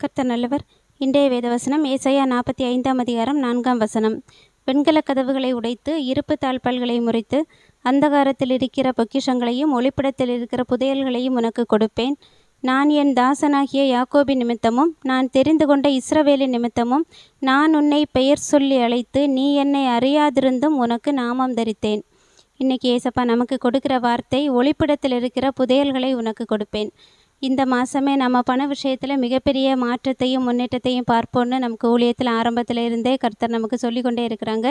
கர்த்தர் நல்லவர். இன்றைய வேதவசனம் ஏசாயா 45ஆம் அதிகாரம் 4ஆம் வசனம். வெண்கலக் கதவுகளை உடைத்து இருப்பு தாழ்பால்களை முறித்து அந்தகாரத்தில் இருக்கிற பொக்கிஷங்களையும் ஒளிப்பிடத்தில் இருக்கிற புதையல்களையும் உனக்கு கொடுப்பேன். நான் என் தாசனாகிய யாக்கோபின் நிமித்தமும் நான் தெரிந்து கொண்ட இஸ்ரவேலின் நிமித்தமும் நான் உன்னை பெயர் சொல்லி அழைத்து நீ என்னை அறியாதிருந்தும் உனக்கு நாமம் தரித்தேன். இன்றைக்கி ஏசப்பா நமக்கு கொடுக்குற வார்த்தை, ஒளிப்பிடத்தில் இருக்கிற புதையல்களை உனக்கு கொடுப்பேன். இந்த மாதமே நம்ம பண விஷயத்தில் மிகப்பெரிய மாற்றத்தையும் முன்னேற்றத்தையும் பார்ப்போன்னு நமக்கு ஊழியத்தில் ஆரம்பத்தில் இருந்தே கர்த்தர் நமக்கு சொல்லி கொண்டே இருக்கிறாங்க.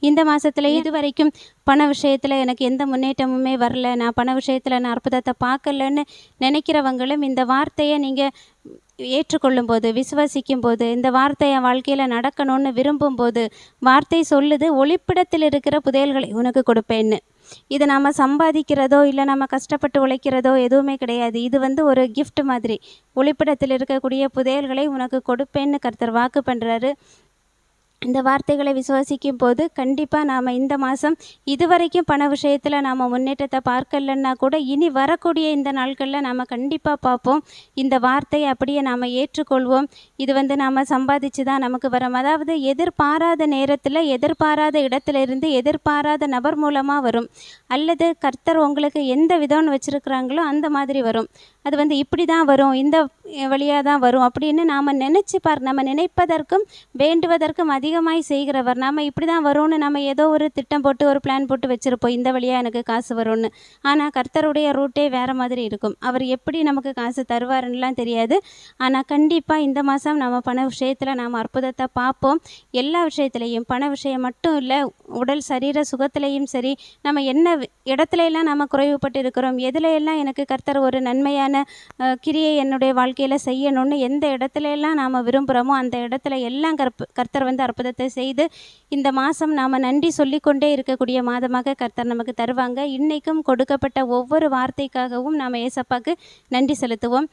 இந்த மாதத்துல இது வரைக்கும் பண விஷயத்தில் எனக்கு எந்த முன்னேற்றமுமே வரல, நான் பண விஷயத்தில் நான் அற்புதத்தை பார்க்கலன்னு நினைக்கிறவங்களும் இந்த வார்த்தையை நீங்கள் ஏற்றுக்கொள்ளும் போது, விசுவாசிக்கும் போது, இந்த வார்த்தை என் வாழ்க்கையில் நடக்கணும்னு விரும்பும்போது வார்த்தை சொல்லுது, ஒளிப்பிடத்தில் இருக்கிற புதையல்களை உனக்கு கொடுப்பேன்னு. இதை நம்ம சம்பாதிக்கிறதோ இல்லை நம்ம கஷ்டப்பட்டு உழைக்கிறதோ எதுவுமே கிடையாது. இது ஒரு கிஃப்ட் மாதிரி. ஒளிப்பிடத்தில் இருக்கக்கூடிய புதையல்களை உனக்கு கொடுப்பேன்னு கர்த்தர் வாக்கு பண்ணுறாரு. இந்த வார்த்தைகளை விசுவாசிக்கும் போது கண்டிப்பாக நாம் இந்த மாதம் இதுவரைக்கும் பண விஷயத்தில் நாம் முன்னேற்றத்தை பார்க்கலன்னா கூட இனி வரக்கூடிய இந்த நாட்களில் நாம் கண்டிப்பாக பார்ப்போம். இந்த வார்த்தையை அப்படியே நாம் ஏற்றுக்கொள்வோம். இது நாம் சம்பாதிச்சு தான் நமக்கு வரும். அதாவது எதிர்பாராத நேரத்தில் எதிர்பாராத இடத்துலேருந்து எதிர்பாராத நபர் மூலமாக வரும். அல்லது கர்த்தர் உங்களுக்கு எந்த விதம்னு வச்சுருக்குறாங்களோ அந்த மாதிரி வரும். அது இப்படி தான் வரும், இந்த வழியாக தான் வரும் அப்படின்னு நாம் நம்ம நினைப்பதற்கும் வேண்டுவதற்கும் அதிகமாய் செய்கிறவர். நாம் இப்படி தான் வரும்னு நம்ம ஏதோ ஒரு திட்டம் போட்டு ஒரு பிளான் போட்டு வச்சுருப்போம், இந்த வழியாக எனக்கு காசு வரும்னு. ஆனால் கர்த்தருடைய ரூட்டே வேறு மாதிரி இருக்கும். அவர் எப்படி நமக்கு காசு தருவாருன்னெலாம் தெரியாது. ஆனால் கண்டிப்பாக இந்த மாதம் நம்ம பண விஷயத்தில் நாம் அற்புதத்தை பார்ப்போம். எல்லா விஷயத்துலேயும், பண விஷயம் மட்டும் இல்லை, உடல் சரீர சுகத்திலையும் சரி, நம்ம என்ன இடத்துலையெல்லாம் நம்ம குறைவுபட்டு இருக்கிறோம், எதுலையெல்லாம் எனக்கு கர்த்தர் ஒரு நன்மையான கிரியை என்னுடைய வாழ்க்கையில் செய்யணும்னு எந்த இடத்துலையெல்லாம் நாம் விரும்புகிறோமோ அந்த இடத்துல எல்லாம் கர்த்தர் அற்புதத்தை செய்து இந்த மாதம் நாம் நன்றி சொல்லிக்கொண்டே இருக்கக்கூடிய மாதமாக கர்த்தர் நமக்கு தருவாங்க. இன்றைக்கும் கொடுக்கப்பட்ட ஒவ்வொரு வார்த்தைக்காகவும் நாம் ஏசப்பாக்கு நன்றி செலுத்துவோம்.